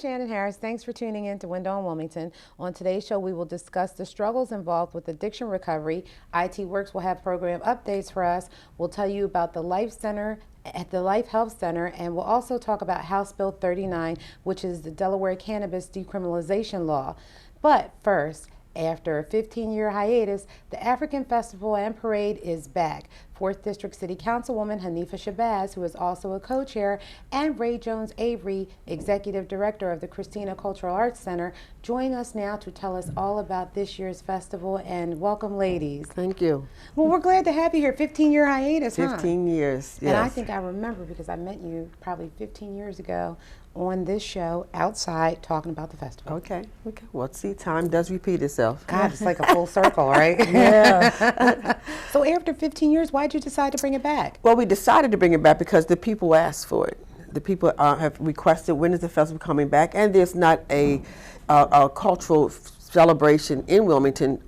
Shannon Harris. Thanks for tuning in to Window on Wilmington. On today's show, we will discuss the struggles involved with addiction recovery. IT Works will have program updates for us. We'll tell you about the Life Center at the Life Health Center, and we'll also talk about House Bill 39, which is the Delaware cannabis decriminalization law. But first, after a 15-year hiatus, the African Festival and Parade is back. 4th District City Councilwoman Hanifa Shabazz, who is also a co-chair, and Raye Jones Avery, Executive Director of the Christina Cultural Arts Center, join us now to tell us all about this year's festival. And welcome, ladies. Thank you. Well, we're glad to have you here. 15-year hiatus, 15 years, yes. And I think I remember because I met you probably 15 years ago on this show outside talking about the festival. Okay. Well, see, time does repeat itself. God, it's like a full circle, right? Yeah. So after 15 years, why'd you decide to bring it back? Well, we decided to bring it back because the people asked for it. The people have requested, when is the festival coming back? And there's not a cultural celebration in Wilmington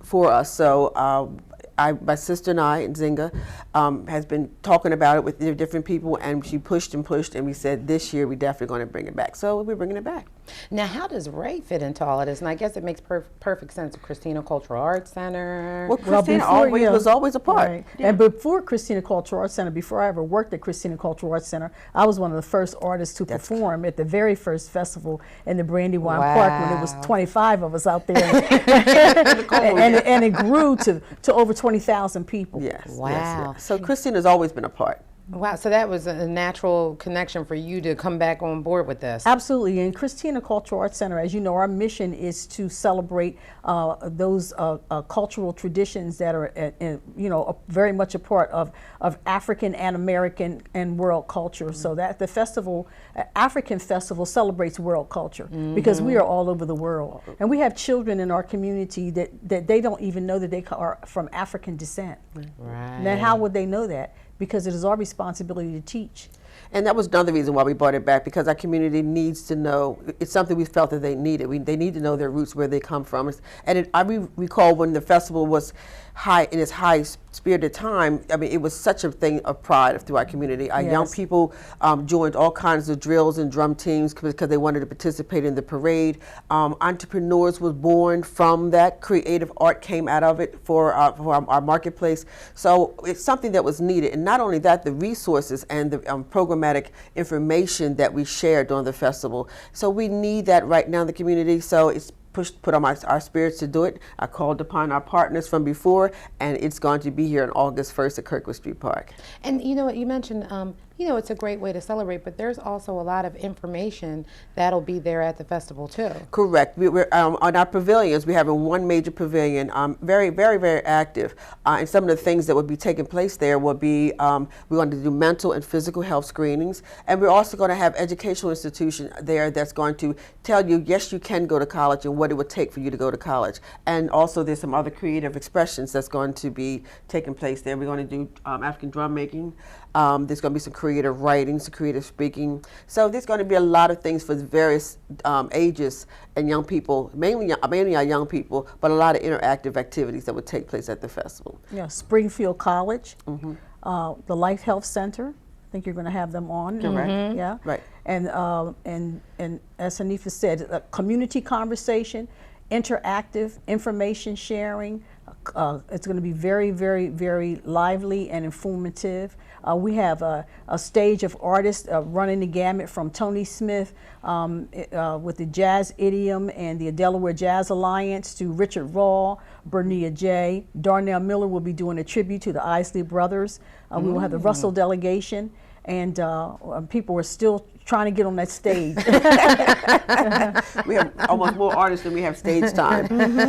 for us. So my sister and I, Zinga, has been talking about it with different people, and she pushed and pushed, and we said this year we're definitely going to bring it back. So we're bringing it back. Now, how does Raye fit into all of this? And I guess it makes perfect sense. Christina Cultural Arts Center. Well, Christina was always a part. Right. Yeah. And before Christina Cultural Arts Center, before I ever worked at Christina Cultural Arts Center, I was one of the first artists to perform at the very first festival in the Brandywine Park when there was 25 of us out there. and it grew to over 20,000 people. Yes. Wow. Yes. So Christina's always been a part. Wow, so that was a natural connection for you to come back on board with this. Absolutely, and Christina Cultural Arts Center, as you know, our mission is to celebrate those cultural traditions that are, very much a part of African and American and world culture. So that the festival, African Festival, celebrates world culture because we are all over the world, and we have children in our community that they don't even know that they are from African descent. Right. Now, how would they know that? Because it is our responsibility to teach. And that was another reason why we brought it back, because our community needs to know. It's something we felt that they needed. They need to know their roots, where they come from. And I recall when the festival was in its high spirited time, I mean, it was such a thing of pride through our community. Our young people joined all kinds of drills and drum teams because they wanted to participate in the parade. Entrepreneurs was born from that. Creative art came out of it for our marketplace. So it's something that was needed. And not only that, the resources and the programmatic information that we shared during the festival. So we need that right now in the community. So it's put on our spirits to do it. I called upon our partners from before, and it's going to be here on August 1st at Kirkwood Street Park. And you know what, you mentioned, it's a great way to celebrate, but there's also a lot of information that'll be there at the festival too. Correct. We're on our pavilions. We have one major pavilion, very, very, very active. And some of the things that would be taking place there will be, we're going to do mental and physical health screenings, and we're also going to have educational institution there that's going to tell you, yes, you can go to college and what it would take for you to go to college. And also there's some other creative expressions that's going to be taking place there. We're going to do African drum making. There's going to be some creative writing, some creative speaking. So there's going to be a lot of things for various ages and young people, mainly our young people, but a lot of interactive activities that would take place at the festival. Yeah, Springfield College, the Life Health Center. I think you're going to have them on. Correct. Yeah. Right. And as Hanifa said, a community conversation, interactive information sharing. It's going to be very, very, very lively and informative. We have a stage of artists running the gamut from Tony Smith with the Jazz Idiom and the Delaware Jazz Alliance to Richard Raw, Bernia J. Darnell Miller will be doing a tribute to the Isley Brothers. We will have the Russell delegation, and people are still trying to get on that stage. We have almost more artists than we have stage time.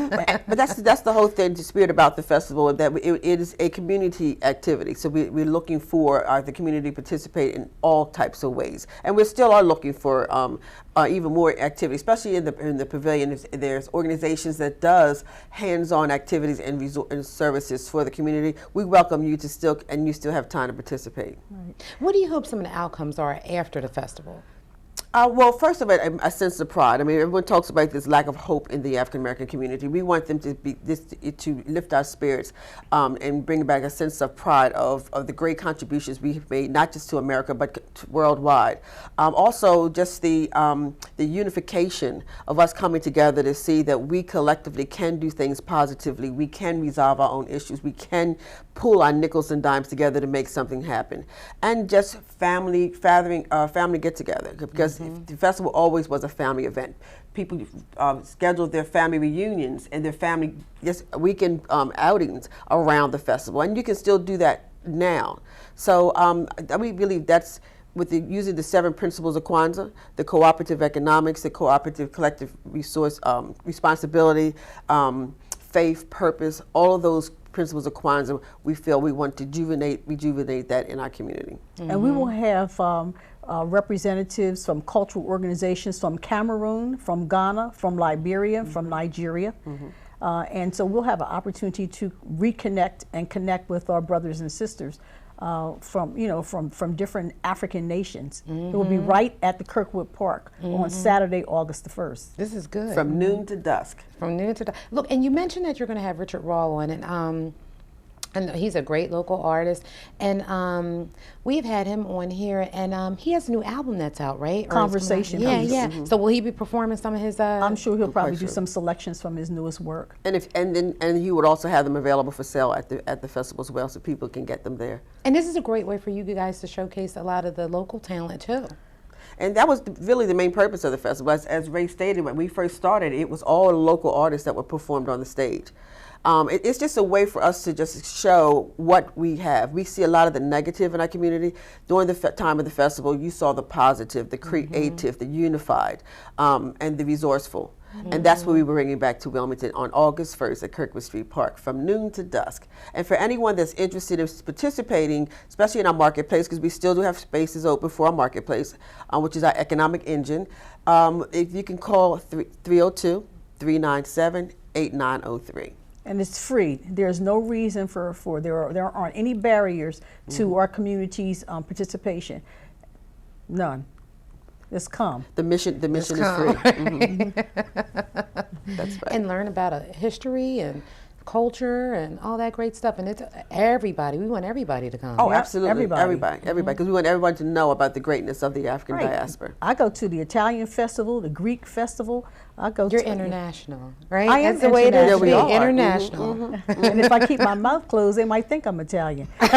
But that's the whole thing, the spirit about the festival, that it is a community activity. So we're looking for the community to participate in all types of ways. And we still are looking for even more activity, especially in the pavilion. There's organizations that does hands-on activities and services for the community. We welcome you to still have time to participate. Right. What do you hope some of the outcomes are after the festival? Well, first of all, a sense of pride. I mean, everyone talks about this lack of hope in the African American community. We want them to to lift our spirits and bring back a sense of pride of the great contributions we have made, not just to America but worldwide. Also, just the unification of us coming together to see that we collectively can do things positively. We can resolve our own issues. We can pull our nickels and dimes together to make something happen, and just family get-together, because the festival always was a family event. People scheduled their family reunions and their family weekend outings around the festival, and you can still do that now. So we believe that's with using the 7 principles of Kwanzaa: the cooperative economics, the cooperative collective resource responsibility, faith, purpose, all of those principles of Kwanzaa, we feel we want to rejuvenate that in our community. And we will have representatives from cultural organizations from Cameroon, from Ghana, from Liberia, from Nigeria. And so we'll have an opportunity to reconnect and connect with our brothers and sisters from different African nations. It will be right at the Kirkwood Park on Saturday, August the 1st. This is good. From noon to dusk. From noon to dusk. Look, and you mentioned that you're going to have Richard Raw on, and he's a great local artist, and we've had him on here, and he has a new album that's out, right? Conversation. Yeah. So will he be performing some of his? I'm sure he'll probably do some selections from his newest work. And he would also have them available for sale at the festival as well, so people can get them there. And this is a great way for you guys to showcase a lot of the local talent too. And that was really the main purpose of the festival. As Ray stated, when we first started, it was all local artists that were performed on the stage. It's just a way for us to just show what we have. We see a lot of the negative in our community. During the time of the festival, you saw the positive, the creative, the unified, and the resourceful. And that's what we were bringing back to Wilmington on August 1st at Kirkwood Street Park from noon to dusk. And for anyone that's interested in participating, especially in our marketplace, because we still do have spaces open for our marketplace, which is our economic engine, if you can call 302-397-8903. And it's free. There's no reason there aren't any barriers to our community's participation. None. Just come. The mission is free. That's right. And learn about a history and culture and all that great stuff. And it's everybody. We want everybody to come. Oh, absolutely. Everybody. Because we want everyone to know about the greatness of the African diaspora. I go to the Italian festival, the Greek festival. You're international, right? I am That's the way it is to be international. And if I keep my mouth closed, they might think I'm Italian. I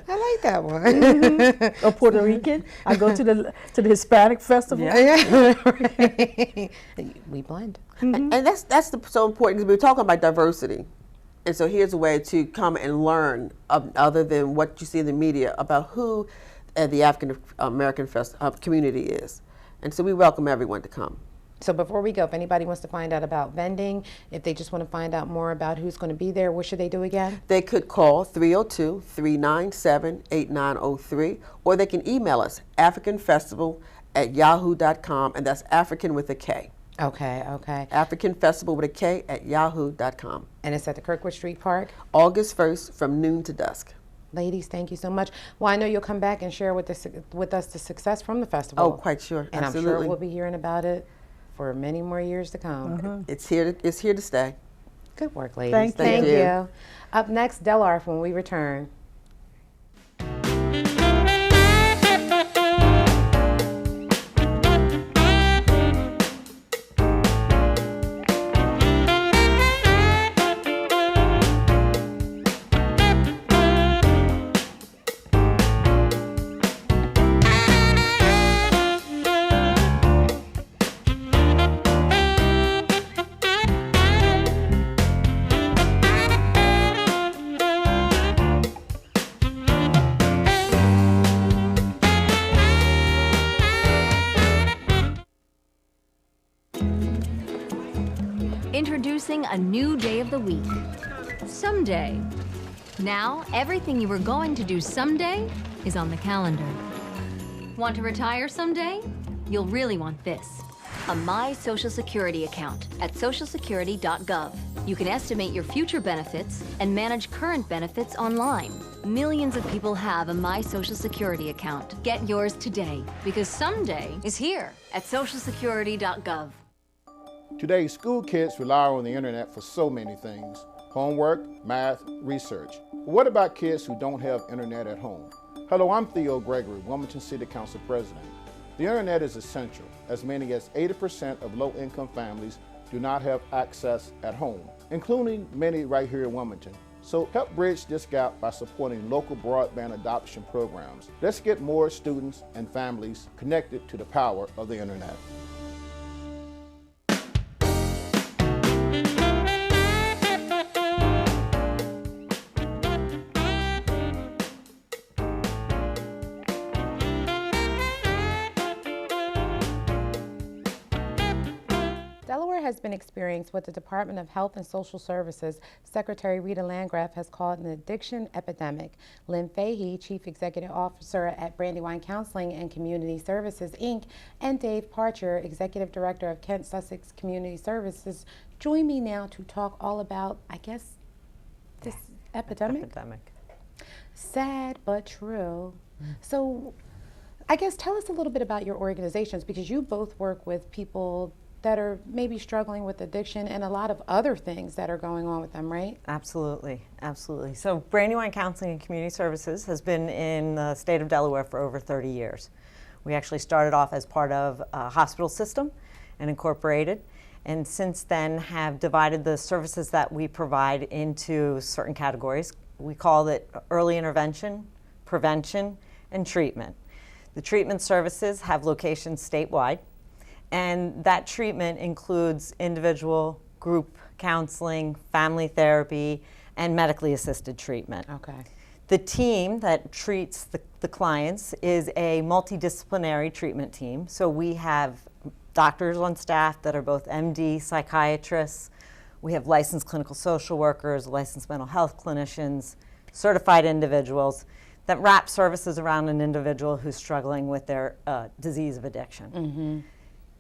like that one. Or Puerto Rican. I go to the Hispanic festival. We blend. And that's so important, because we're talking about diversity. And so here's a way to come and learn, other than what you see in the media, about who the African American community is. And so we welcome everyone to come. So before we go, if anybody wants to find out about vending, if they just want to find out more about who's going to be there, what should they do again? They could call 302-397-8903, or they can email us, africanfestival@yahoo.com, and that's African with a K. Okay. Africanfestival with a K @yahoo.com. And it's at the Kirkwood Street Park? August 1st from noon to dusk. Ladies, thank you so much. Well, I know you'll come back and share with us the success from the festival. Oh, quite sure. And absolutely. I'm sure we'll be hearing about it for many more years to come. It's here to stay. Good work, ladies. Thank you. Up next, Delarf when we return. Introducing a new day of the week, someday. Now, everything you were going to do someday is on the calendar. Want to retire someday? You'll really want this. a My Social Security account at socialsecurity.gov. You can estimate your future benefits and manage current benefits online. Millions of people have a My Social Security account. Get yours today, because someday is here at socialsecurity.gov. Today, school kids rely on the internet for so many things: homework, math, research. But what about kids who don't have internet at home? Hello, I'm Theo Gregory, Wilmington City Council President. The internet is essential, as many as 80% of low-income families do not have access at home, including many right here in Wilmington. So help bridge this gap by supporting local broadband adoption programs. Let's get more students and families connected to the power of the internet. Delaware has been experiencing what the Department of Health and Social Services Secretary Rita Landgraf has called an addiction epidemic. Lynn Fahey, Chief Executive Officer at Brandywine Counseling and Community Services, Inc., and Dave Parcher, Executive Director of Kent Sussex Community Services, join me now to talk all about, I guess, this epidemic. Sad but true. So I guess tell us a little bit about your organizations, because you both work with people that are maybe struggling with addiction and a lot of other things that are going on with them, right? Absolutely, absolutely. So Brandywine Counseling and Community Services has been in the state of Delaware for over 30 years. We actually started off as part of a hospital system and incorporated, and since then have divided the services that we provide into certain categories. We call it early intervention, prevention, and treatment. The treatment services have locations statewide, and that treatment includes individual, group counseling, family therapy, and medically assisted treatment. Okay. The team that treats the clients is a multidisciplinary treatment team. So we have doctors on staff that are both MD, psychiatrists. We have licensed clinical social workers, licensed mental health clinicians, certified individuals that wrap services around an individual who's struggling with their disease of addiction. Mm-hmm.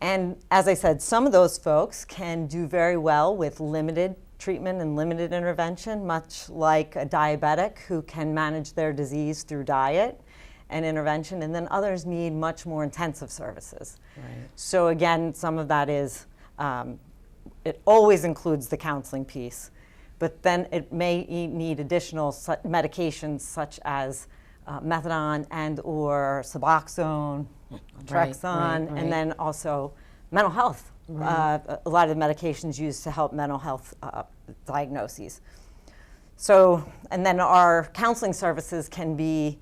And as I said, some of those folks can do very well with limited treatment and limited intervention, much like a diabetic who can manage their disease through diet and intervention, and then others need much more intensive services. Right. So again, some of that is, it always includes the counseling piece, but then it may need additional medications such as methadone and or Suboxone, Trexon, right. and then also mental health. A lot of the medications used to help mental health diagnoses. So, and then our counseling services can be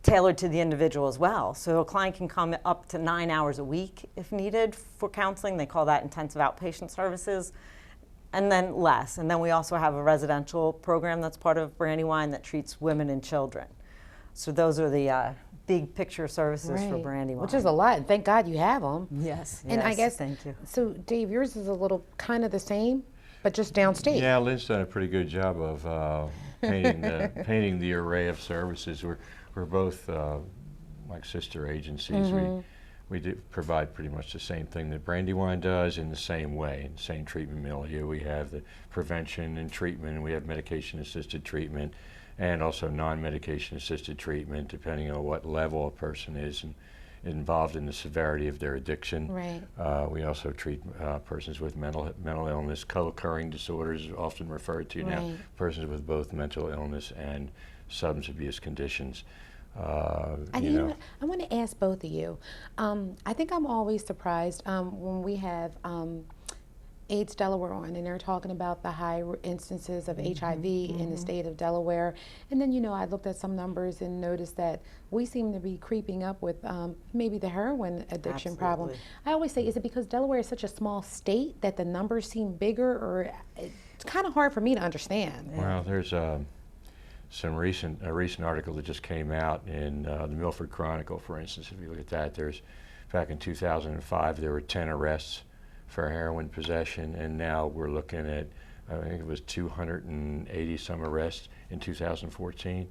tailored to the individual as well. So a client can come up to 9 hours a week if needed for counseling. They call that intensive outpatient services, and then less. And then we also have a residential program that's part of Brandywine that treats women and children. So those are the big picture services for Brandywine. Which is a lot, and thank God you have them. Yes, And I yes, guess, thank you. So Dave, yours is a little kind of the same, but just downstate. Yeah, Lynn's done a pretty good job of painting the array of services. We're both like sister agencies. We do provide pretty much the same thing that Brandywine does in the same way, in the same treatment milieu. We have the prevention and treatment, and we have medication-assisted treatment, and also non-medication assisted treatment, depending on what level a person is and involved in the severity of their addiction. Right. We also treat persons with mental illness, co-occurring disorders, often referred to now, persons with both mental illness and substance abuse conditions. I want to ask both of you. I think I'm always surprised when we have AIDS Delaware on, and they're talking about the high instances of HIV in the state of Delaware. And then, I looked at some numbers and noticed that we seem to be creeping up with maybe the heroin addiction problem. I always say, is it because Delaware is such a small state that the numbers seem bigger, or it's kind of hard for me to understand? Well, there's a recent article that just came out in the Milford Chronicle, for instance. If you look at that, back in 2005, there were 10 arrests for heroin possession, and now we're looking at, I think it was 280 some arrests in 2014.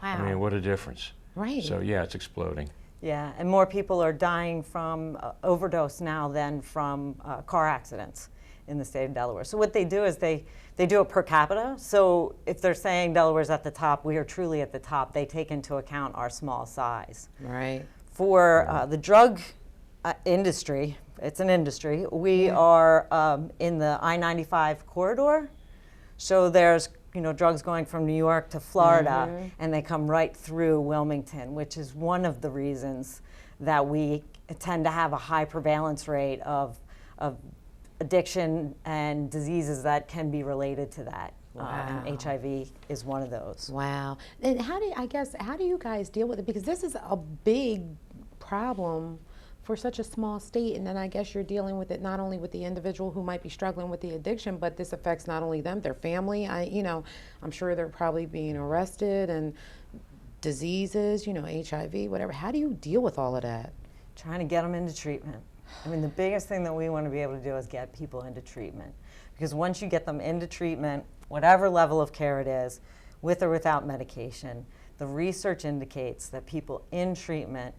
Wow. I mean, what a difference. Right. So yeah, it's exploding. Yeah, and more people are dying from overdose now than from car accidents in the state of Delaware. So what they do is they do it per capita. So if they're saying Delaware's at the top, we are truly at the top. They take into account our small size. Right. For the drug industry, it's an industry, we are in the I-95 corridor. So there's drugs going from New York to Florida, and they come right through Wilmington, which is one of the reasons that we tend to have a high prevalence rate of addiction and diseases that can be related to that. Wow. And HIV is one of those. Wow. And how do you guys deal with it? Because this is a big problem for such a small state, and then I guess you're dealing with it not only with the individual who might be struggling with the addiction, but this affects not only them, their family. I'm sure they're probably being arrested and diseases, HIV, whatever. How do you deal with all of that? Trying to get them into treatment. I mean, the biggest thing that we want to be able to do is get people into treatment. Because once you get them into treatment, whatever level of care it is, with or without medication, the research indicates that people in treatment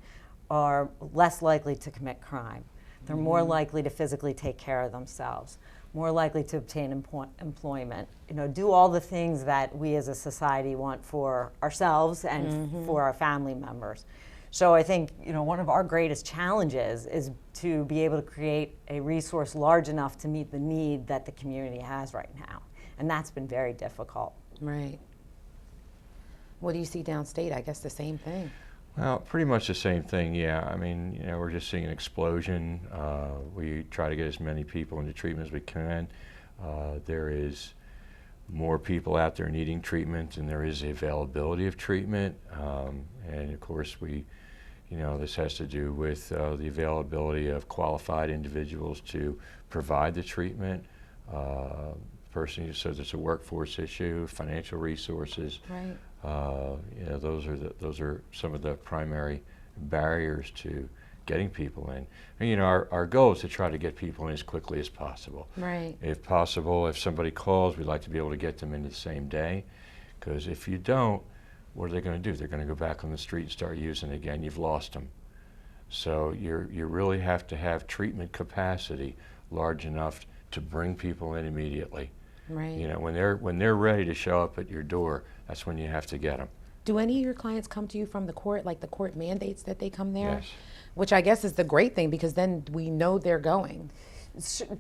are less likely to commit crime. They're more likely to physically take care of themselves, more likely to obtain employment, do all the things that we as a society want for ourselves and for our family members. So I think, one of our greatest challenges is to be able to create a resource large enough to meet the need that the community has right now. And that's been very difficult. Right. What do you see downstate? I guess the same thing. Well, pretty much the same thing, yeah. I mean, we're just seeing an explosion. We try to get as many people into treatment as we can. There is more people out there needing treatment, and there is the availability of treatment. And of course, this has to do with the availability of qualified individuals to provide the treatment. Person says it's a workforce issue, financial resources. Right. Those are some of the primary barriers to getting people in. And, our goal is to try to get people in as quickly as possible. Right. If possible, if somebody calls, we'd like to be able to get them in the same day. Because if you don't, what are they going to do? They're going to go back on the street and start using it again. You've lost them. So you really have to have treatment capacity large enough to bring people in immediately. Right. When they're ready to show up at your door, that's when you have to get them. Do any of your clients come to you from the court, like the court mandates that they come there? Yes. Which I guess is the great thing, because then we know they're going.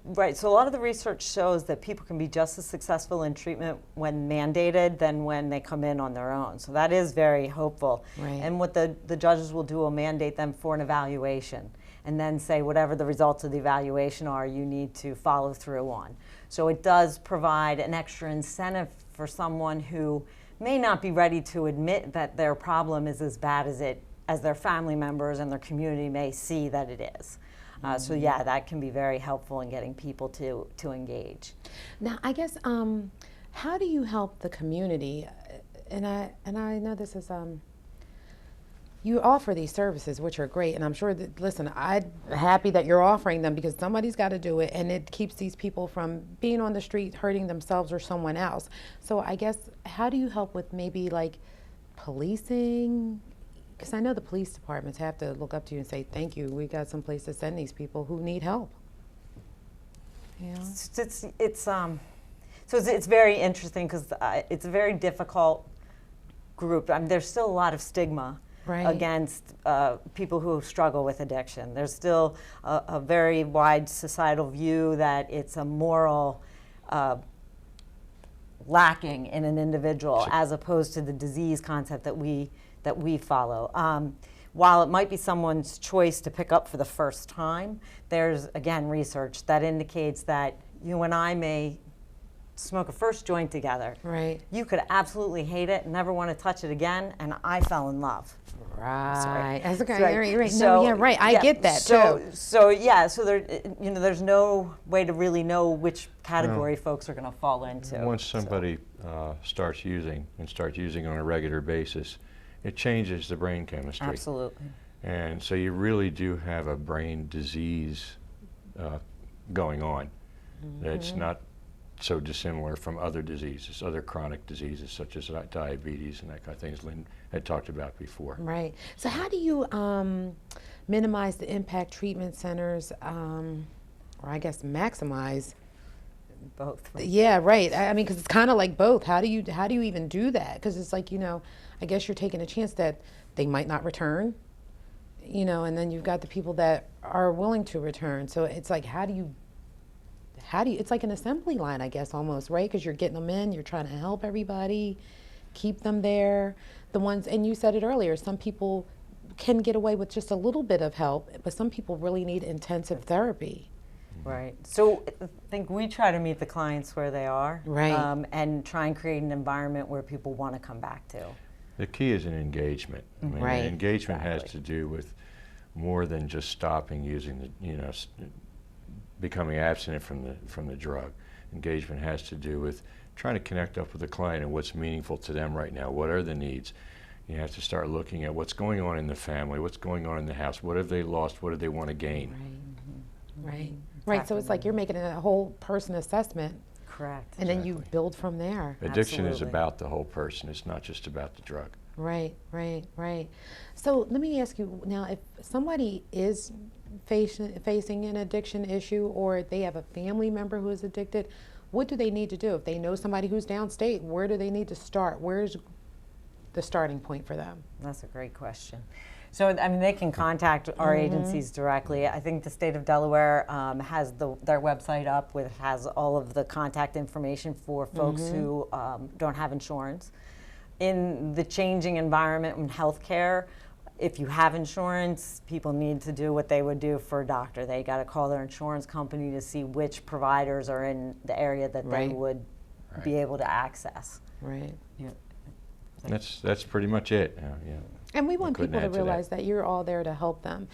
Right, so a lot of the research shows that people can be just as successful in treatment when mandated than when they come in on their own. So that is very hopeful. Right. And what the judges will do will mandate them for an evaluation, and then say whatever the results of the evaluation are, you need to follow through on. So it does provide an extra incentive for someone who may not be ready to admit that their problem is as bad as their family members and their community may see that it is. So yeah, that can be very helpful in getting people to engage. Now, I guess, how do you help the community? And I know this is, you offer these services, which are great, and I'm sure that, listen, I'm happy that you're offering them, because somebody's got to do it, and it keeps these people from being on the street hurting themselves or someone else. So I guess, how do you help with maybe like policing? Because I know the police departments have to look up to you and say, thank you, we got some place to send these people who need help. Yeah. It's very interesting, because it's a very difficult group. I mean, there's still a lot of stigma against people who struggle with addiction. There's still a very wide societal view that it's a moral lacking in an individual, as opposed to the disease concept that we follow. While it might be someone's choice to pick up for the first time, there's, again, research that indicates that you and I may smoke a first joint together. Right. You could absolutely hate it, never want to touch it again, and I fell in love. Right. That's okay. Right. Right. So, no, yeah, right. I get that too. So there, there's no way to really know which category folks are going to fall into. Once somebody starts using on a regular basis, it changes the brain chemistry. Absolutely. And so you really do have a brain disease going on. It's not so dissimilar from other diseases, other chronic diseases such as diabetes and that kind of thing, as Lynn had talked about before. Right. So how do you minimize the impact treatment centers, or I guess maximize? Both. Yeah, right. I mean, because it's kind of like both. How do you even do that? Because it's like, I guess you're taking a chance that they might not return, and then you've got the people that are willing to return. So it's like, how do you, it's like an assembly line, I guess, almost, right? Because you're getting them in, you're trying to help everybody, keep them there. The ones, and you said it earlier, some people can get away with just a little bit of help, but some people really need intensive therapy. Right. So I think we try to meet the clients where they are, right, and try and create an environment where people want to come back to. The key is an engagement. I mean, right. Engagement has to do with more than just stopping using the, becoming abstinent from the drug. Engagement has to do with trying to connect up with the client and what's meaningful to them right now. What are the needs? You have to start looking at what's going on in the family, what's going on in the house, what have they lost, what do they want to gain? Right. Right. Right. So it's like you're making a whole person assessment. Correct. And then you build from there. Addiction is about the whole person. It's not just about the drug. Right, right, right. So let me ask you now, if somebody is facing an addiction issue, or they have a family member who is addicted, what do they need to do? If they know somebody who's downstate, where do they need to start? Where's the starting point for them? That's a great question. So, I mean, they can contact our agencies directly. I think the State of Delaware has their website up has all of the contact information for folks who don't have insurance. In the changing environment in healthcare, if you have insurance, people need to do what they would do for a doctor. They got to call their insurance company to see which providers are in the area that they would be able to access. Right. Yeah. That's pretty much it. And we want people to realize that you're all there to help them.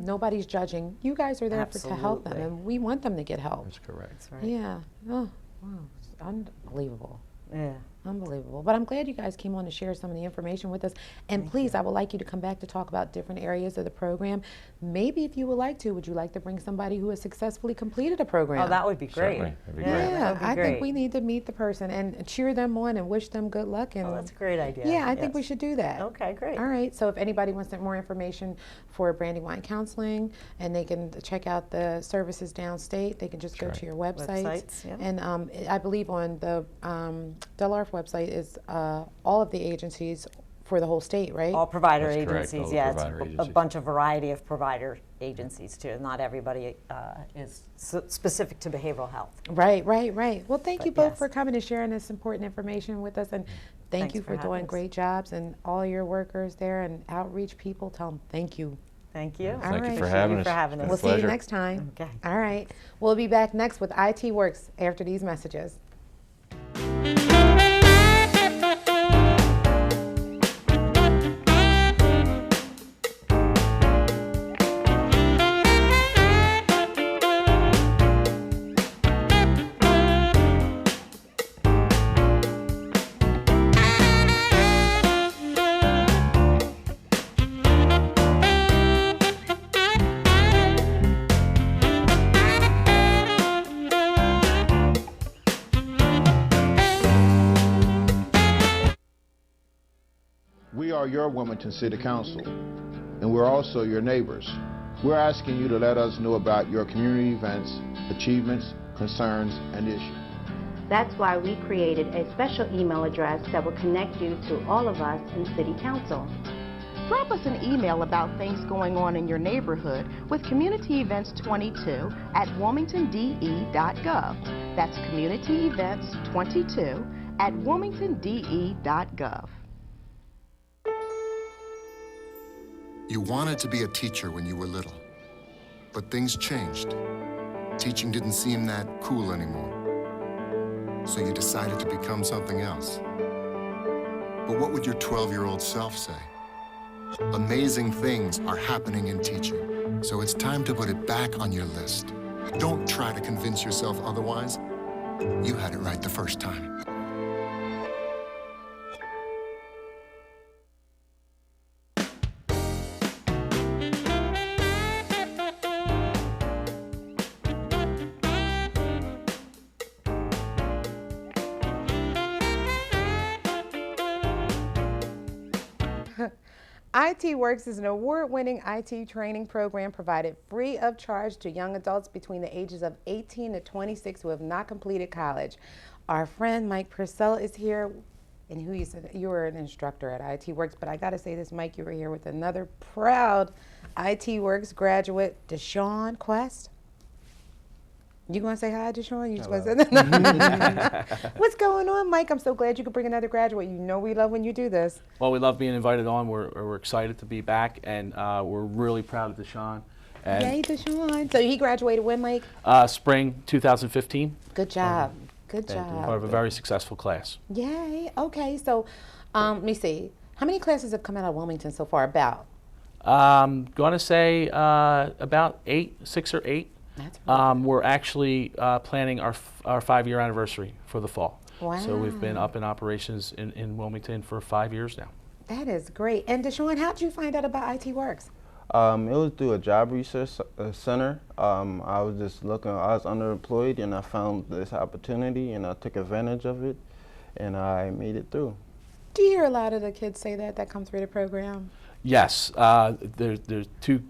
Nobody's judging. You guys are there to help them, and we want them to get help. That's correct. That's right. Yeah. Oh, wow. It's unbelievable. Yeah. Unbelievable. But I'm glad you guys came on to share some of the information with us. And please, I would like you to come back to talk about different areas of the program. Maybe if you would like to, would you like to bring somebody who has successfully completed a program? Oh, that would be great. Certainly. That'd be Yeah, great. Yeah, that'd be I great. think we need to meet the person and cheer them on and wish them good luck. And Oh, that's a great idea. yeah, I think Yes. we should do that. Okay, great. All right, so if anybody wants more information for Brandywine Counseling, and they can check out the services downstate, they can just go That's to right. your websites. Websites, yeah. And I believe on the Delaware website is all of the agencies for the whole state, right? All provider That's correct, agencies, all the yeah. provider It's a agencies. bunch of variety of provider agencies too. Not everybody is specific to behavioral health. Right, right, right. Well, thank you both yes. for coming and sharing this important information with us, and thank Thanks you for for having doing us. great jobs, and all your workers there and outreach people, tell them thank you. Thank you. All Thank you right. for Appreciate having you us. for having It's us. been a We'll see you pleasure. next time. Okay. All right. We'll be back next with IT Works after these messages. We are your Wilmington City Council, and we're also your neighbors. We're asking you to let us know about your community events, achievements, concerns, and issues. That's why we created a special email address that will connect you to all of us in City Council. Drop us an email about things going on in your neighborhood with Community Events 22 at wilmingtonde.gov. That's Community Events 22 at wilmingtonde.gov. You wanted to be a teacher when you were little, but things changed. Teaching didn't seem that cool anymore, so you decided to become something else. But what would your 12-year-old self say? Amazing things are happening in teaching, so it's time to put it back on your list. Don't try to convince yourself otherwise. You had it right the first time. IT Works is an award-winning IT training program provided free of charge to young adults between the ages of 18 to 26 who have not completed college. Our friend Mike Purcell is here, and who you said you were an instructor at IT Works, but I got to say this, Mike, you were here with another proud IT Works graduate, Daeshaun Quest. You gonna say hi, Daeshaun? You just gonna say that? What's going on, Mike? I'm so glad you could bring another graduate. You know we love when you do this. Well, we love being invited on. We're excited to be back, and we're really proud of Daeshaun. Yay, Daeshaun. So he graduated when, Mike? Spring 2015. Good job. Good job. Part of a very successful class. Yay. Okay, so let me see. How many classes have come out of Wilmington so far? About? Going to say about 6 or 8. That's really We're actually planning our 5-year anniversary for the fall. Wow. So we've been up in operations in Wilmington for 5 years now. That is great. And Daeshaun, how did you find out about IT Works? It was through a job research center. I was just looking, I was underemployed, and I found this opportunity, and I took advantage of it, and I made it through. Do you hear a lot of the kids say that come through the program? Yes, there's 2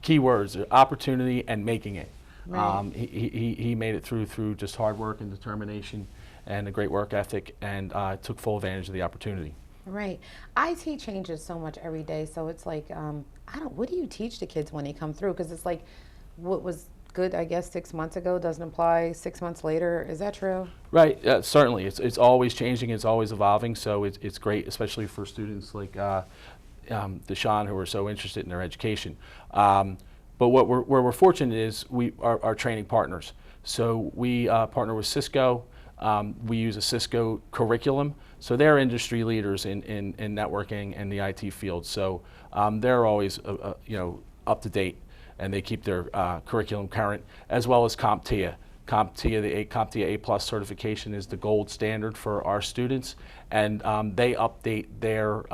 key words, opportunity and making it. Right. He made it through just hard work and determination and a great work ethic, and took full advantage of the opportunity. Right. IT changes so much every day, so it's like, what do you teach the kids when they come through? Because it's like, what was good, I guess, 6 months ago doesn't apply 6 months later. Is that true? Right, certainly. It's always changing, it's always evolving, so it's great, especially for students like Daeshaun, who are so interested in their education. But where we're fortunate is we are training partners. So we partner with Cisco. We use a Cisco curriculum. So they're industry leaders in networking and the IT field. So they're always up to date, and they keep their curriculum current, as well as CompTIA. The CompTIA A+ certification is the gold standard for our students, and they update their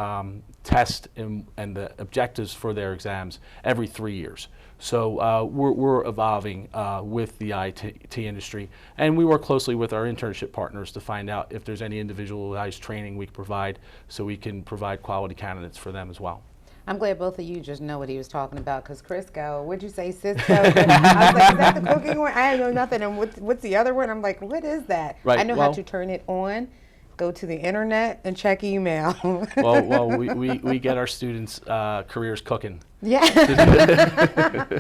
test and the objectives for their exams every 3 years. So we're evolving with the IT industry, and we work closely with our internship partners to find out if there's any individualized training we can provide, so we can provide quality candidates for them as well. I'm glad both of you just know what he was talking about, because Crisco, what'd you say, Cisco? I was like, is that the cooking one? I know nothing. And what's the other one? I'm like, what is that? Right, I know how to turn it on, go to the internet, and check email. well, we get our students' careers cooking. Yeah.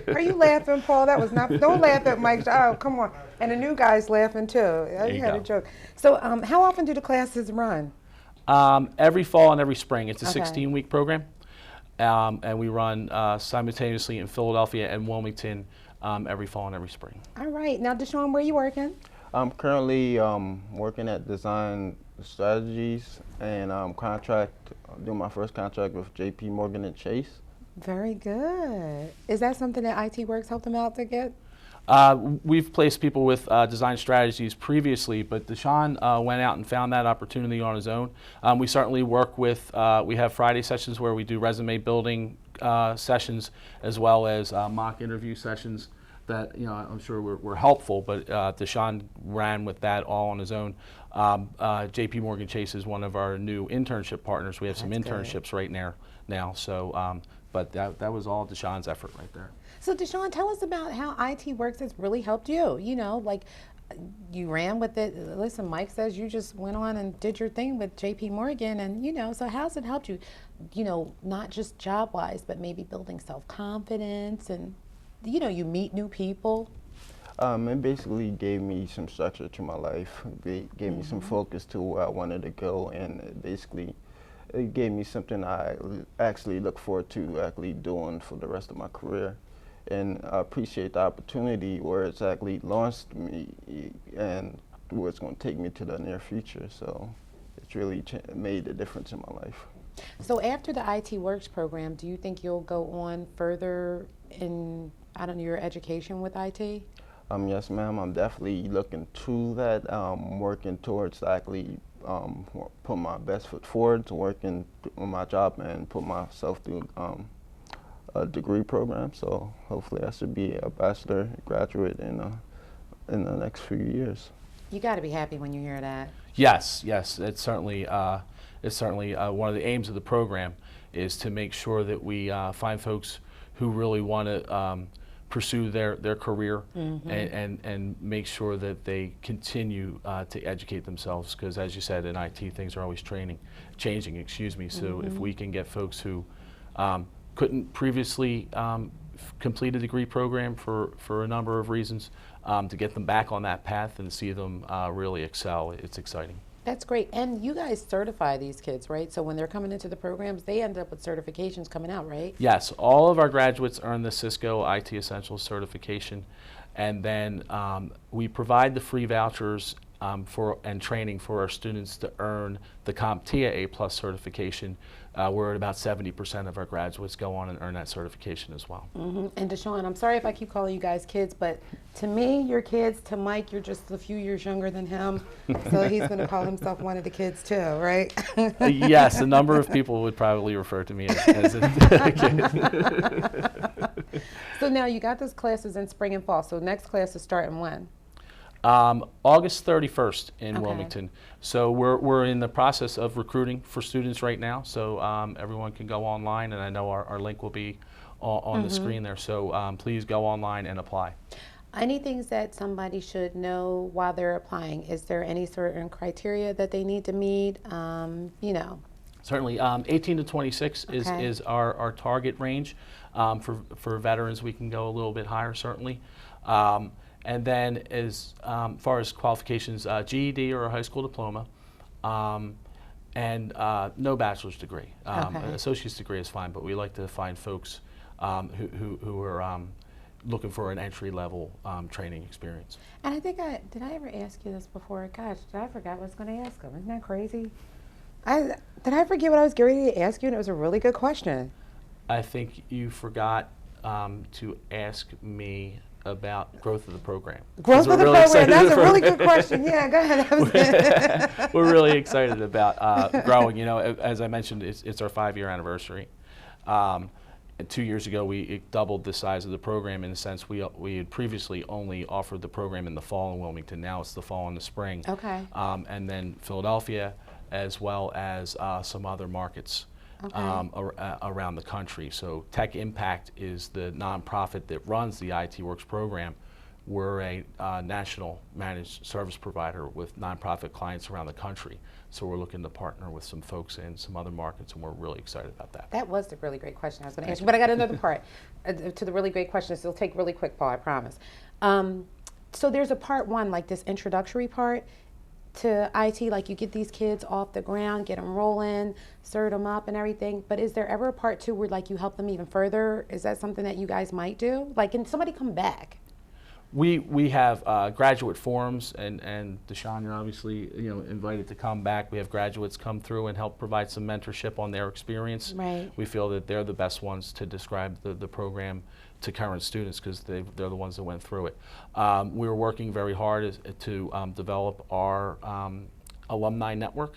Are you laughing, Paul? That was not, don't laugh at Mike. Oh, come on. And the new guy's laughing too. You had a joke. So how often do the classes run? Every fall and every spring. It's a Okay. 16-week program. And we run simultaneously in Philadelphia and Wilmington every fall and every spring. All right. Now, Daeshaun, where are you working? I'm currently working at Design Strategies, and doing my first contract with JP Morgan and Chase. Very good. Is that something that IT Works helped them out to get? We've placed people with design strategies previously, but Daeshaun went out and found that opportunity on his own. We certainly work with, we have Friday sessions where we do resume building sessions, as well as mock interview sessions that, I'm sure were helpful, but Daeshaun ran with that all on his own. JP Morgan Chase is one of our new internship partners. We have some internships right now, so, but that was all Daeshaun's effort right there. So Daeshaun, tell us about how IT Works has really helped you. Like you ran with it. Listen, Mike says you just went on and did your thing with JP Morgan, and so how's it helped you? Not just job-wise, but maybe building self-confidence, and you meet new people. It basically gave me some structure to my life. It gave me some focus to where I wanted to go, and it gave me something I actually look forward to actually doing for the rest of my career. And I appreciate the opportunity where it's actually launched me and where it's going to take me to the near future. So it's really made a difference in my life. So after the IT Works program, do you think you'll go on further in, your education with IT? Yes, ma'am. I'm definitely looking to that. Working towards actually put my best foot forward to working on my job and put myself through a degree program. So hopefully I should be a bachelor graduate in the next few years. You got to be happy when you hear that. Yes, it's certainly one of the aims of the program is to make sure that we find folks who really want to pursue their career and make sure that they continue to educate themselves, because as you said, in IT things are always changing, excuse me. So if we can get folks who couldn't previously complete a degree program for a number of reasons, to get them back on that path and see them really excel, it's exciting. That's great. And you guys certify these kids, right? So when they're coming into the programs, they end up with certifications coming out, right? Yes, all of our graduates earn the Cisco IT Essentials certification, and then we provide the free vouchers and training for our students to earn the CompTIA A+ certification. We're at about 70% of our graduates go on and earn that certification as well. And Daeshaun, I'm sorry if I keep calling you guys kids, but to me, you're kids. To Mike, you're just a few years younger than him. So he's going to call himself one of the kids too, right? Yes, a number of people would probably refer to me as a kid. So now you got those classes in spring and fall. So next class is starting when? August 31st in Wilmington. So we're in the process of recruiting for students right now. So everyone can go online, and I know our link will be on the screen there. So please go online and apply. Any things that somebody should know while they're applying? Is there any certain criteria that they need to meet? You know. Certainly, 18 to 26 is our target range. For veterans, we can go a little bit higher, certainly. And then as far as qualifications, GED or a high school diploma, and no bachelor's degree. An associate's degree is fine, but we like to find folks who are looking for an entry-level training experience. And I think did I ever ask you this before? Gosh, I forgot what I was going to ask them. Isn't that crazy? Did I forget what I was getting ready to ask you? And it was a really good question. I think you forgot to ask me about growth of the program. Growth of the program, that's a really good question. Yeah, go ahead. We're really excited about growing. You know, as I mentioned, it's our 5-year anniversary. 2 years ago, we doubled the size of the program in the sense we had previously only offered the program in the fall in Wilmington. Now it's the fall and the spring. Okay. And then Philadelphia, as well as some other markets. Around the country. So Tech Impact is the nonprofit that runs the IT Works program. We're a national managed service provider with nonprofit clients around the country. So we're looking to partner with some folks in some other markets, and we're really excited about that. That was the really great question I was going to ask you, but I got another part to the really great questions. It'll take really quick, Paul, I promise. So there's a part one, like this introductory part to IT, like you get these kids off the ground, get them rolling, cert them up and everything, but is there ever a part two where like you help them even further? Is that something that you guys might do? Like, can somebody come back? We have graduate forums, and Daeshaun, you're obviously invited to come back. We have graduates come through and help provide some mentorship on their experience. Right. We feel that they're the best ones to describe the program to current students because they're the ones that went through it. We're working very hard to develop our alumni network.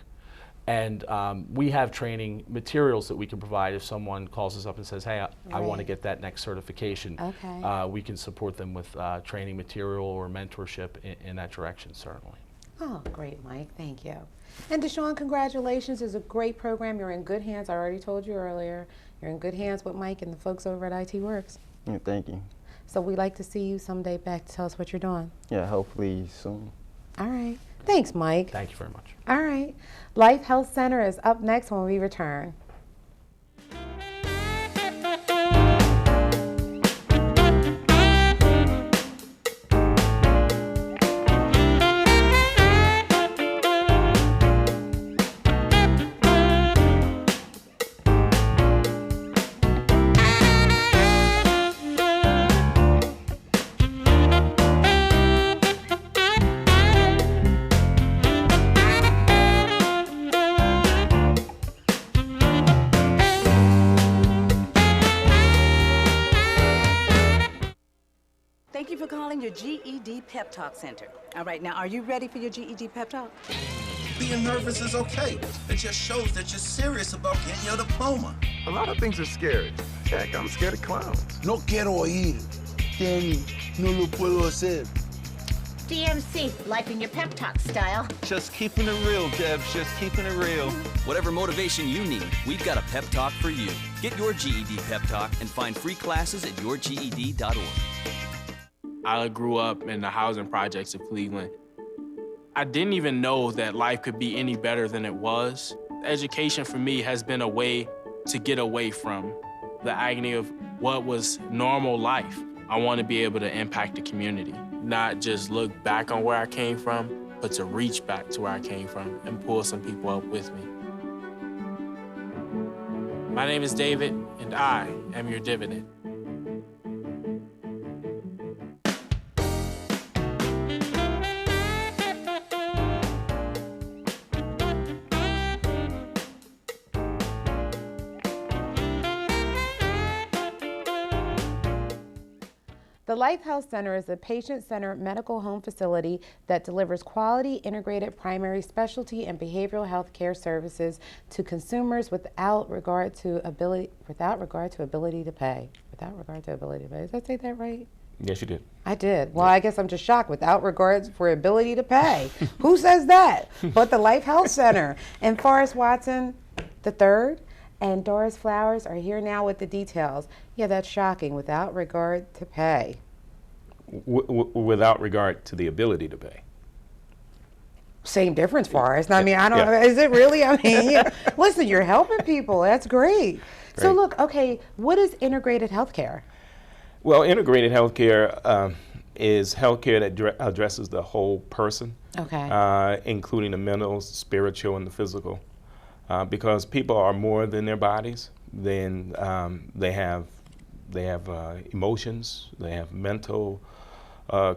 And we have training materials that we can provide if someone calls us up and says, hey, I want to get that next certification. Okay. We can support them with training material or mentorship in that direction, certainly. Oh, great, Mike. Thank you. And Daeshaun, congratulations. It's a great program. You're in good hands. I already told you earlier. You're in good hands with Mike and the folks over at IT Works. Yeah, thank you. So we'd like to see you someday back to tell us what you're doing. Yeah, hopefully soon. All right. Thanks, Mike. Thank you very much. All right. Life Health Center is up next when we return. Thank you for calling your GED Pep Talk Center. All right, now, are you ready for your GED Pep Talk? Being nervous is okay. It just shows that you're serious about getting your diploma. A lot of things are scary. Heck, I'm scared of clowns. No quiero ir. No lo puedo hacer. DMC, life in your pep talk style. Just keeping it real, Debs, just keeping it real. Whatever motivation you need, we've got a pep talk for you. Get your GED pep talk and find free classes at yourged.org. I grew up in the housing projects of Cleveland. I didn't even know that life could be any better than it was. Education for me has been a way to get away from the agony of what was normal life. I want to be able to impact the community, not just look back on where I came from, but to reach back to where I came from and pull some people up with me. My name is David, and I am your dividend. The Life Health Center is a patient-centered medical home facility that delivers quality, integrated primary specialty and behavioral health care services to consumers without regard to ability to pay. Without regard to ability to pay. Did I say that right? Yes, you did. I did. Well, I guess I'm just shocked. Without regards for ability to pay. Who says that? But the Life Health Center. And Forrest Watson III and Doris Flowers are here now with the details. Yeah, that's shocking. Without regard to pay. Without regard to the ability to pay. Same difference, Forrest. I mean, I don't know. Is it really? I mean, listen, you're helping people. That's great. So look, okay, what is integrated healthcare? Well, integrated healthcare is healthcare that addresses the whole person, including the mental, spiritual, and the physical. Because people are more than their bodies. Then they have emotions, they have mental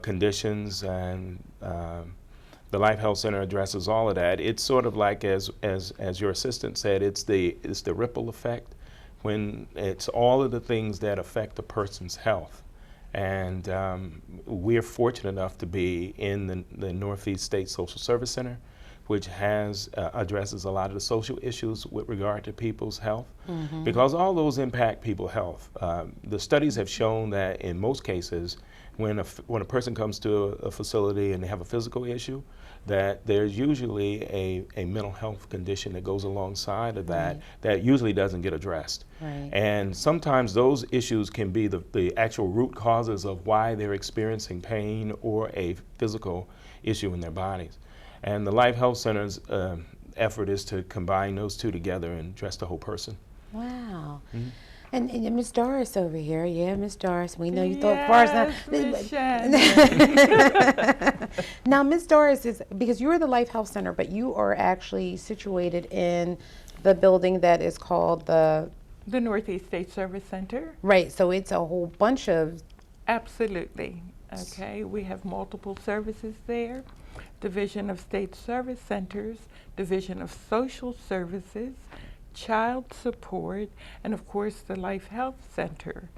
conditions, and the Life Health Center addresses all of that. It's sort of like, as your assistant said, it's the ripple effect, when it's all of the things that affect a person's health. And we're fortunate enough to be in the Northeast State Social Service Center, which addresses a lot of the social issues with regard to people's health, because all those impact people's health. The studies have shown that in most cases, when a person comes to a facility and they have a physical issue, that there's usually a mental health condition that goes alongside of that that usually doesn't get addressed. And sometimes those issues can be the actual root causes of why they're experiencing pain or a physical issue in their bodies. And the Life Health Center's effort is to combine those two together and address the whole person. Wow. And Miss Doris over here, Miss Doris, we know you thought Forrest. Now, Miss Doris is, because you're the Life Health Center, but you are actually situated in the building that is called the Northeast State Service Center. Right, so it's a whole bunch of... Absolutely. Okay, we have multiple services there. Division of State Service Centers, Division of Social Services, Child Support, and of course the Life Health Center.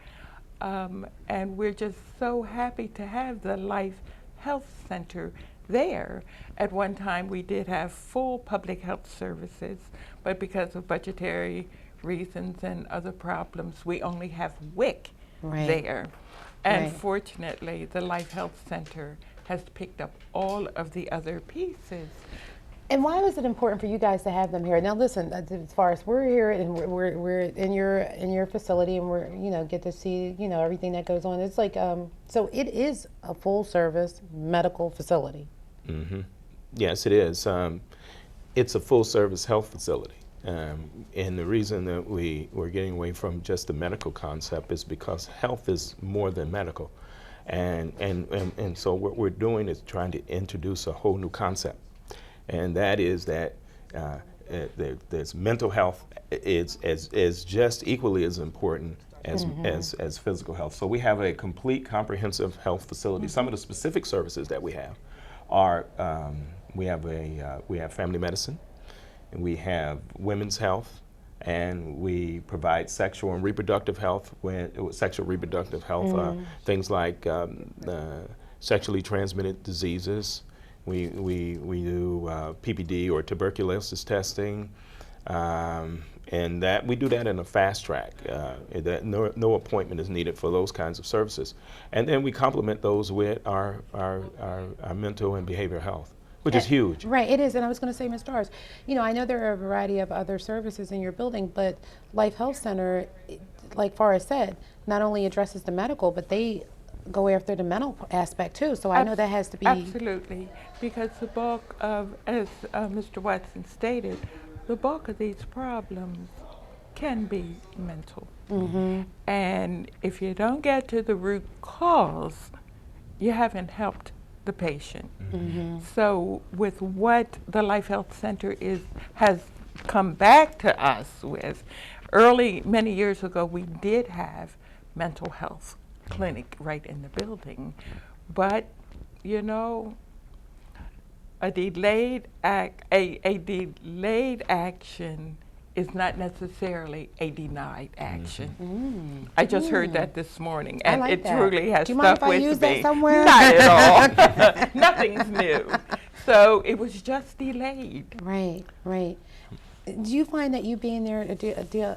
And we're just so happy to have the Life Health Center there. At one time we did have full public health services, but because of budgetary reasons and other problems, we only have WIC there. And fortunately, the Life Health Center has picked up all of the other pieces. And why was it important for you guys to have them here? Now, listen, as far as we're here and we're in your facility, and we're get to see everything that goes on. It's like so it is a full service medical facility. Yes, it is. It's a full service health facility. And the reason that we're getting away from just the medical concept is because health is more than medical. And so what we're doing is trying to introduce a whole new concept. And that is that there's mental health is just equally as important as physical health. So we have a complete comprehensive health facility. Some of the specific services that we have are, we have family medicine, and we have women's health, and we provide sexual and reproductive health, things like sexually transmitted diseases. We do PPD or tuberculosis testing, and And that we do that in a fast track. That no appointment is needed for those kinds of services. And then we complement those with our mental and behavioral health, which is huge. Right, it is. And I was going to say, Ms. Dawes, you know, I know there are a variety of other services in your building, but Life Health Center, like Forrest said, not only addresses the medical, but they go after the mental aspect too. So I know that has to be... Absolutely, because the bulk of, as Mr. Watson stated, the bulk of these problems can be mental. And if you don't get to the root cause, you haven't helped the patient. So with what the Life Health Center has come back to us with, many years ago, we did have mental health clinic right in the building, but you know, a delayed action is not necessarily a denied action. I just heard that this morning, and it truly has stuck with me. Do you mind if I use that somewhere? Not at all. Nothing's new. So it was just delayed. Right, right. Do you find that you being there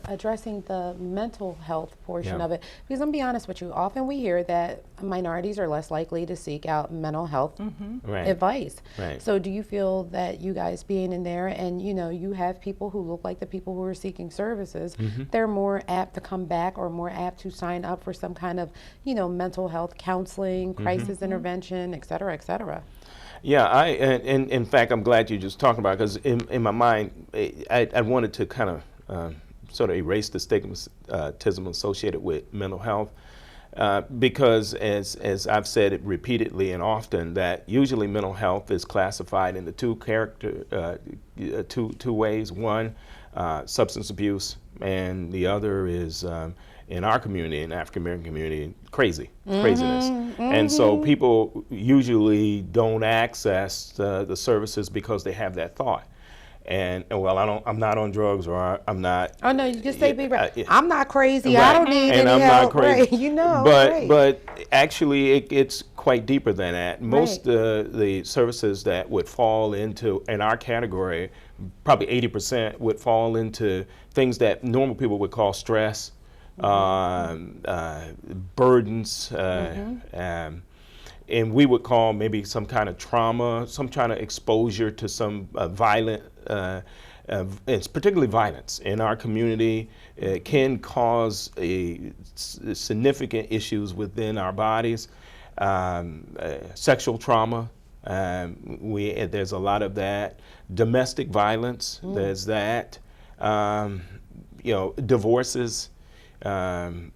addressing the mental health portion of it? Because I'm gonna be honest with you, often we hear that minorities are less likely to seek out mental health advice. So do you feel that you guys being in there, and you know, you have people who look like the people who are seeking services, they're more apt to come back or more apt to sign up for some kind of, you know, mental health counseling, crisis intervention, et cetera, et cetera? Yeah, and in fact, I'm glad you just talked about it, because in my mind, I wanted to kind of sort of erase the stigmatism associated with mental health, because as I've said it repeatedly and often, that usually mental health is classified into two ways. One, substance abuse, and the other is in our community, in the African American community, craziness. And so people usually don't access the services because they have that thought. And well, I'm not on drugs, or I'm not. Oh no, you just say, I'm not crazy. I don't need any help. Not crazy. Right, you know. But actually, it's quite deeper than that. Most the services that would fall into in our category, probably 80% would fall into things that normal people would call stress. Burdens, and we would call maybe some kind of trauma, some kind of exposure to some violent, it's particularly violence in our community. It can cause significant issues within our bodies. Sexual trauma, there's a lot of that. Domestic violence, there's that. You know, divorces.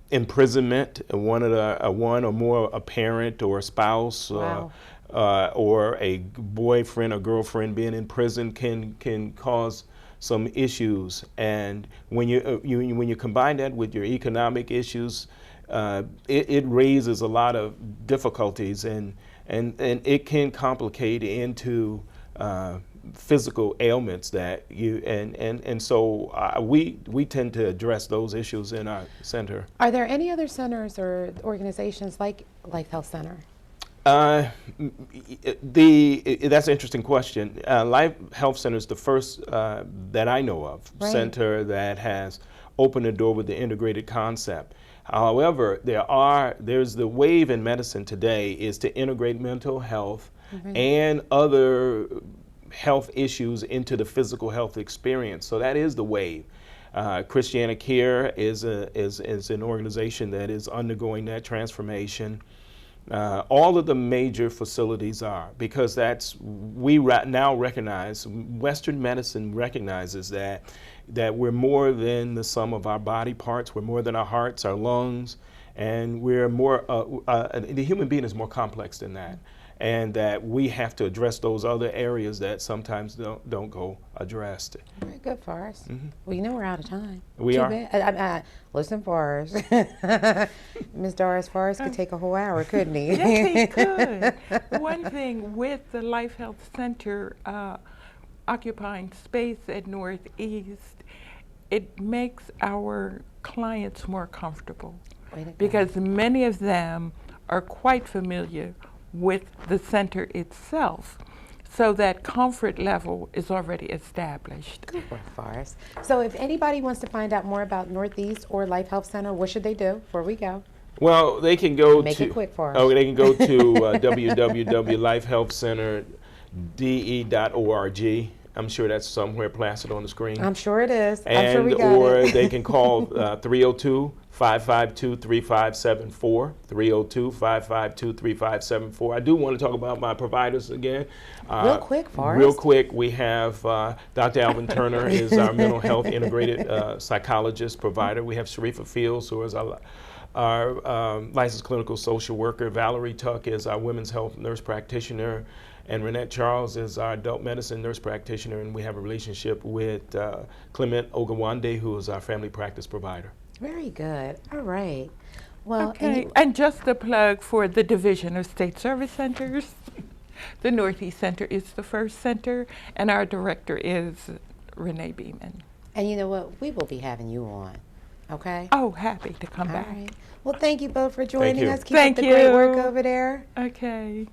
Imprisonment, one or more a parent or a spouse, or a boyfriend or girlfriend being in prison can cause some issues. And when you combine that with your economic issues, it raises a lot of difficulties, and it can complicate into physical ailments that so we tend to address those issues in our center. Are there any other centers or organizations like Life Health Center? That's an interesting question. Life Health Center is the first that I know of center that has opened the door with the integrated concept. However, there's the wave in medicine today is to integrate mental health and other health issues into the physical health experience. So that is the wave. Christiana Care is an organization that is undergoing that transformation. All of the major facilities are, because we now recognize, Western medicine recognizes that we're more than the sum of our body parts, we're more than our hearts, our lungs, and we're more, the human being is more complex than that. And that we have to address those other areas that sometimes don't go addressed. Very good, Forrest. Well, you know we're out of time. We are. Listen, Forrest. Ms. Doris, Forrest could take a whole hour, couldn't he? Yes, he could. One thing with the Life Health Center occupying space at Northeast, it makes our clients more comfortable, because many of them are quite familiar with the center itself. So that comfort level is already established. Good work, Forrest. So if anybody wants to find out more about Northeast or Life Health Center, what should they do before we go? Well, they can go Make to it quick for us. Oh, they can go to www.lifehealthcenter.de.org. I'm sure that's somewhere plastered on the screen. I'm sure it is. And I'm sure we got or it. they can call 302-552-3574. 302-552-3574. I do want to talk about my providers again. Real quick, Forrest. Real quick, we have Dr. Alvin Turner is our mental health integrated psychologist provider. We have Sharifa Fields, who is our licensed clinical social worker. Valerie Tuck is our women's health nurse practitioner. And Renette Charles is our adult medicine nurse practitioner, and we have a relationship with Clement Ogawande, who is our family practice provider. Very good. All right. Well, Okay, and just a plug for the Division of State Service Centers. The Northeast Center is the first center, and our director is Renee Beeman. And you know what? We will be having you on. Okay? Oh, happy to come back. All right. Well, thank you both for joining you. us. Keep Thank up the great work you. over there. Okay.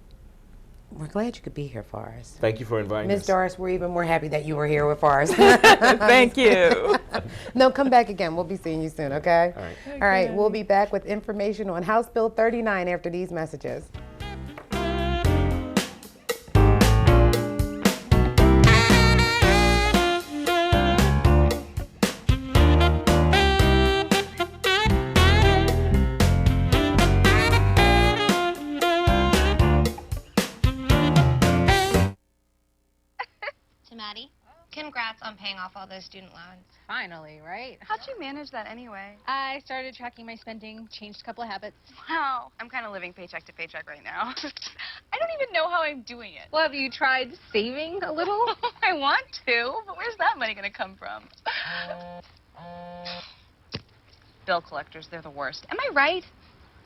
We're glad you could be here, Forrest. Thank you for inviting Ms. us. Doris, we're even more happy that you were here with Forrest. Thank you. No, come back again. We'll be seeing you soon, okay? All right. All right, we'll be back with information on House Bill 39 after these messages. Maddie, congrats on paying off all those student loans. Finally, right? How'd you manage that anyway? I started tracking my spending, changed a couple of habits. Wow, I'm kind of living paycheck to paycheck right now. I don't even know how I'm doing it. Well, have you tried saving a little? I want to, but where's that money going to come from? Bill collectors, they're the worst. Am I right?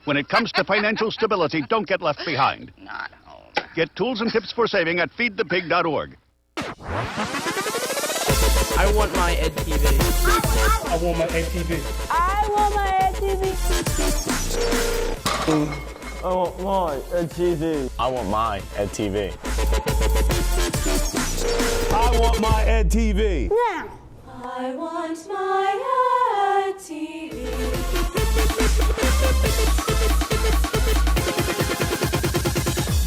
When it comes to financial stability, don't get left behind. Not home. Get tools and tips for saving at feedthepig.org. I want my Ed TV. I want my Ed TV. I want my Ed TV. I want my Ed TV. I want my Ed TV. I want my Ed TV. Now. I want my Ed TV.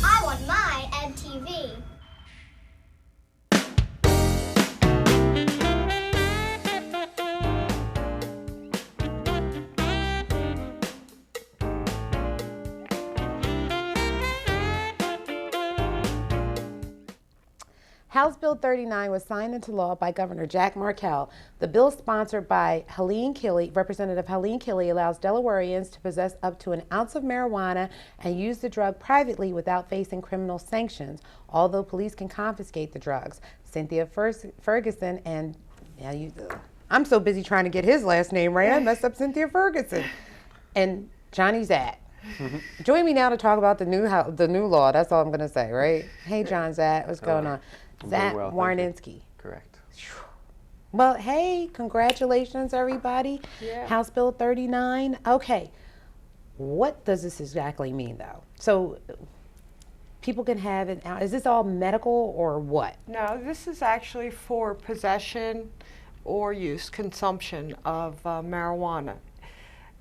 I want my Ed TV. House Bill 39 was signed into law by Governor Jack Markell. The bill, sponsored by Representative Helene Killey, allows Delawareans to possess up to an ounce of marijuana and use the drug privately without facing criminal sanctions, although police can confiscate the drugs. Cynthia Ferguson and, I'm so busy trying to get his last name right, I messed up Cynthia Ferguson, and Johnny Zatt. Join me now to talk about the new law. That's all I'm going to say, right? Hey, John Zatt, what's going on? Zatt Warninski. Correct. Well, hey, congratulations, everybody. Yeah. House Bill 39. Okay, what does this exactly mean, though? So people can have it. Is this all medical or what? No, this is actually for possession or use, consumption of marijuana.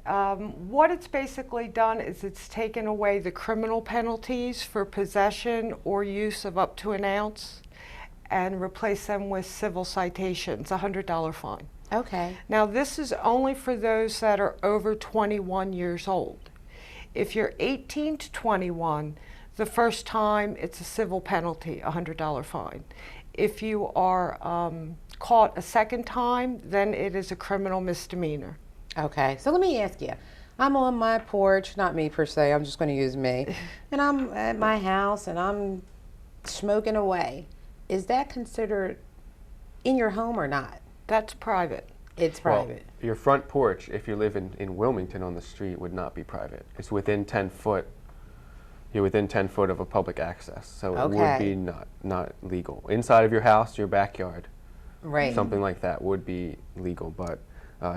What it's basically done is it's taken away the criminal penalties for possession or use of up to an ounce and replaced them with civil citations, a $100 fine. Okay. Now this is only for those that are over 21 years old. If you're 18 to 21, the first time it's a civil penalty, a $100 fine. If you are caught a second time, then it is a criminal misdemeanor. Okay, so let me ask you. I'm on my porch, not me per se, I'm just going to use me, and I'm at my house and I'm smoking away. Is that considered in your home or not? That's private. It's private. Well, your front porch, if you live in Wilmington on the street, would not be private. It's within 10 foot. You're within 10 foot of a public access, so it would be not legal. Inside of your house, your backyard, right? Something like that would be legal, but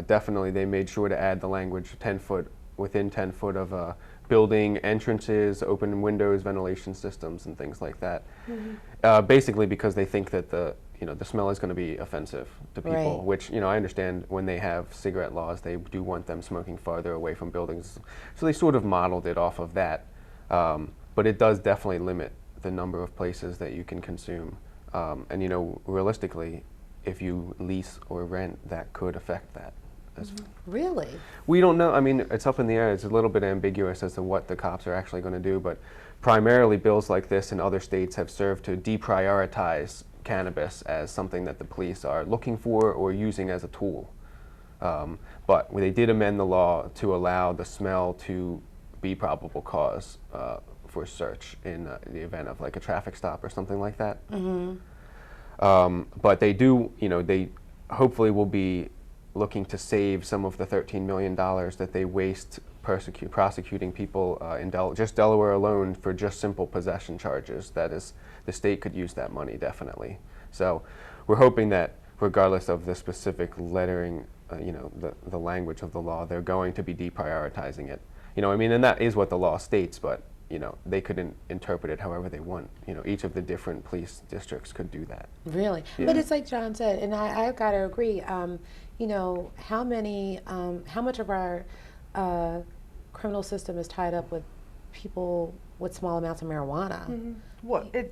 definitely they made sure to add the language 10 foot, within 10 foot of a building entrances, open windows, ventilation systems, and things like that. Mm-hmm. Basically because they think that the smell is going to be offensive to people, Right. which, I understand when they have cigarette laws, they do want them smoking farther away from buildings. So they sort of modeled it off of that. But it does definitely limit the number of places that you can consume. And, realistically, if you lease or rent, that could affect that. Really? We don't know. I mean, it's up in the air. It's a little bit ambiguous as to what the cops are actually going to do, but primarily bills like this in other states have served to deprioritize cannabis as something that the police are looking for or using as a tool. But they did amend the law to allow the smell to be probable cause for search in the event of like a traffic stop or something like that. But they do, they hopefully will be looking to save some of the $13 million that they waste prosecuting people in just Delaware alone for just simple possession charges. That is, the state could use that money definitely. So we're hoping that regardless of the specific lettering, the language of the law, they're going to be deprioritizing it. And that is what the law states, but they could interpret it however they want. Each of the different police districts could do that. Really? Yeah. But it's like John said, and I've got to agree, how much of our criminal system is tied up with people with small amounts of marijuana?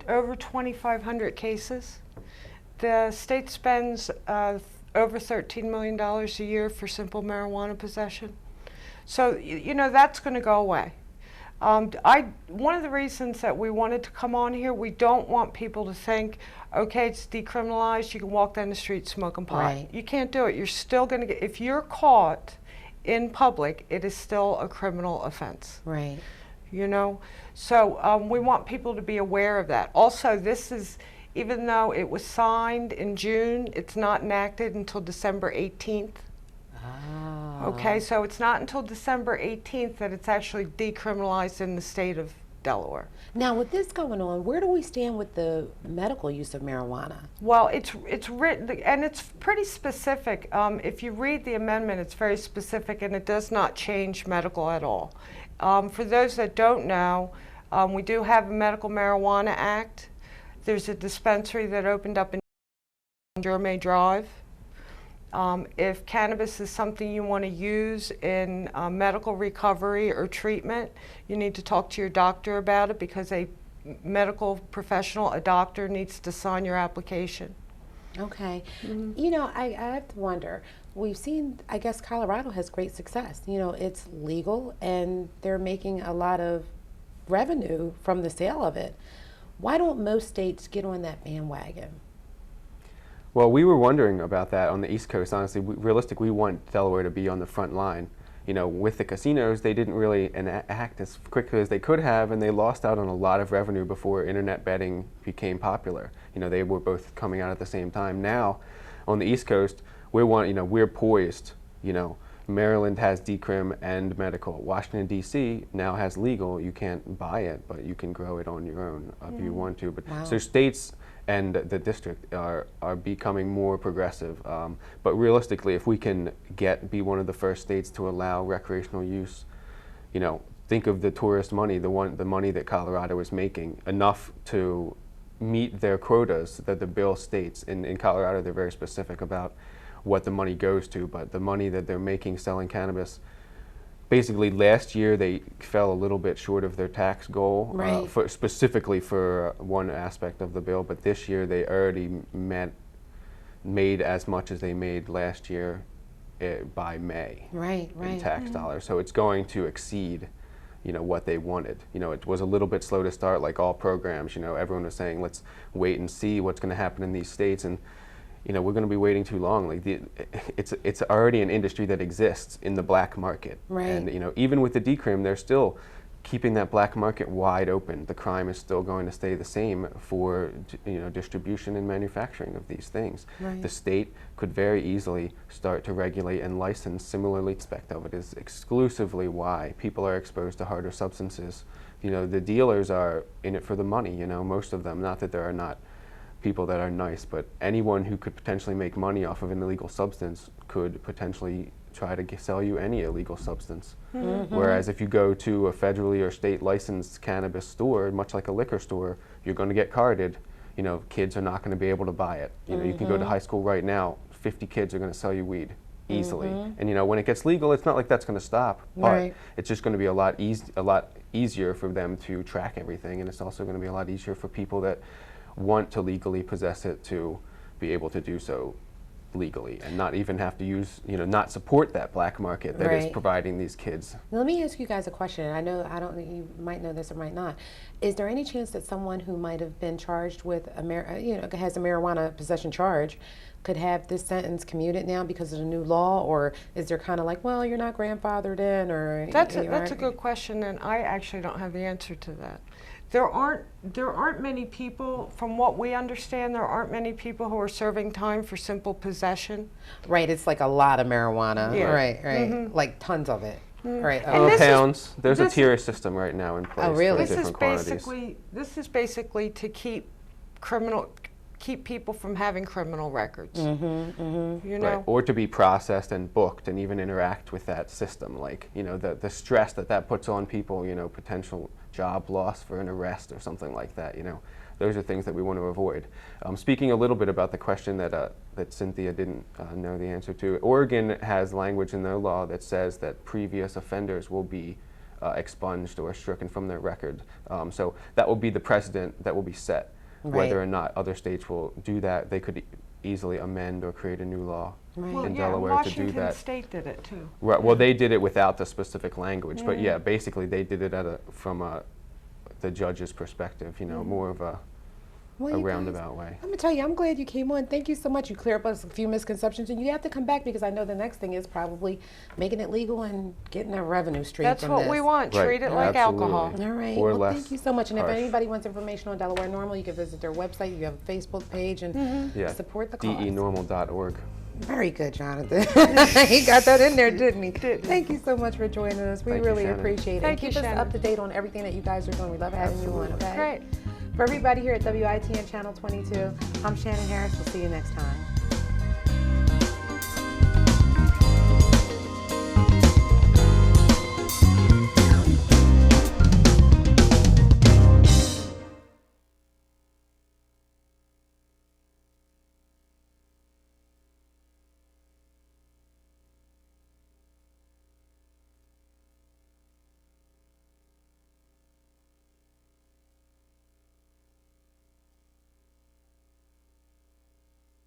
Over 2,500 cases. The state spends over $13 million a year for simple marijuana possession. So, that's going to go away. One of the reasons that we wanted to come on here, we don't want people to think, okay, it's decriminalized, you can walk down the street smoking pot. Right. You can't do it. You're still going to get, if you're caught in public, it is still a criminal offense. Right. So we want people to be aware of that. Also, this is, even though it was signed in June, it's not enacted until December 18th. Okay, so it's not until December 18th that it's actually decriminalized in the state of Delaware. Now, with this going on, where do we stand with the medical use of marijuana? Well, it's written, and it's pretty specific. If you read the amendment, it's very specific, and it does not change medical at all. For those that don't know, we do have a Medical Marijuana Act. There's a dispensary that opened up in Jeremy Drive. If cannabis is something you want to use in medical recovery or treatment, you need to talk to your doctor about it, because a medical professional, a doctor, needs to sign your application. Okay. I have to wonder, we've seen, I guess Colorado has great success. It's legal and they're making a lot of revenue from the sale of it. Why don't most states get on that bandwagon? Well, we were wondering about that on the East Coast. Honestly, we want Delaware to be on the front line. With the casinos, they didn't really act as quickly as they could have, and they lost out on a lot of revenue before internet betting became popular. They were both coming out at the same time. Now, on the East Coast, we're poised. Maryland has decrim and medical. Washington, D.C. now has legal. You can't buy it, but you can grow it on your own if you want to. But wow. So states and the district are becoming more progressive. But realistically, if we can be one of the first states to allow recreational use, think of the tourist money, the money that Colorado is making, enough to meet their quotas that the bill states. In Colorado, they're very specific about what the money goes to, but the money that they're making selling cannabis, basically last year they fell a little bit short of their tax goal, right. Specifically for one aspect of the bill, but this year they already made as much as they made last year by May in tax dollars. So it's going to exceed what they wanted. It was a little bit slow to start, like all programs. Everyone was saying, let's wait and see what's going to happen in these states, and we're going to be waiting too long. It's already an industry that exists in the black market. Right. And even with the decrim, they're still keeping that black market wide open. The crime is still going to stay the same for distribution and manufacturing of these things. Right. The state could very easily start to regulate and license similarly. Aspect of it is exclusively why people are exposed to harder substances. The dealers are in it for the money. Most of them. Not that there are not people that are nice, but anyone who could potentially make money off of an illegal substance could potentially try to sell you any illegal substance. Mm-hmm. Whereas if you go to a federally or state licensed cannabis store, much like a liquor store, you're going to get carded. You know, kids are not going to be able to buy it. You know, you can go to high school right now, 50 kids are going to sell you weed easily. And you know, when it gets legal, it's not like that's going to stop, but it's just going to be a lot easier for them to track everything, and it's also going to be a lot easier for people that want to legally possess it to be able to do so legally and not even have to use, you know, not support that black market that is providing these kids. Now, let me ask you guys a question. I don't think you might know this or might not. Is there any chance that someone who might have been charged with has a marijuana possession charge could have this sentence commuted now because of the new law, or is there kind of like, well, you're not grandfathered in, or that's a good question, and I actually don't have the answer to that. There aren't many people, from what we understand, there aren't many people who are serving time for simple possession. Right, it's like a lot of marijuana. Yeah. Right, like tons of it. Right. Pounds. There's a tier system right now in place. Oh, really? For different quantities. This is basically to keep people from having criminal records. You know, right. Or to be processed and booked and even interact with that system. Like, you know, the stress that puts on people. You know, potential job loss for an arrest or something like that. You know, those are things that we want to avoid. Speaking a little bit about the question that Cynthia didn't know the answer to, Oregon has language in their law that says that previous offenders will be expunged or stricken from their record. So that will be the precedent that will be set. Whether or not other states will do that, they could easily amend or create a new law in Delaware to do that. Washington State did it too. Right. Well, they did it without the specific language, but yeah, basically they did it from the judge's perspective. You know, more of a roundabout way. I'm gonna tell you, I'm glad you came on. Thank you so much. You cleared up us a few misconceptions, and you have to come back because I know the next thing is probably making it legal and getting a revenue stream. That's from what this. we want. Treat it like alcohol. All right. Or well, less thank you so much. And if harsh. anybody wants information on Delaware Normal, you can visit their website. You have a Facebook page and support the cause. DEnormal.org. Very good, Jonathan. He got that in there, didn't he? Thank you so much for joining us. We really appreciate it. Thank you, Keep us Shannon. up to date on everything that you guys are doing. We love having you on. Okay. Great. For everybody here at WITN Channel 22, I'm Shannon Harris. We'll see you next time.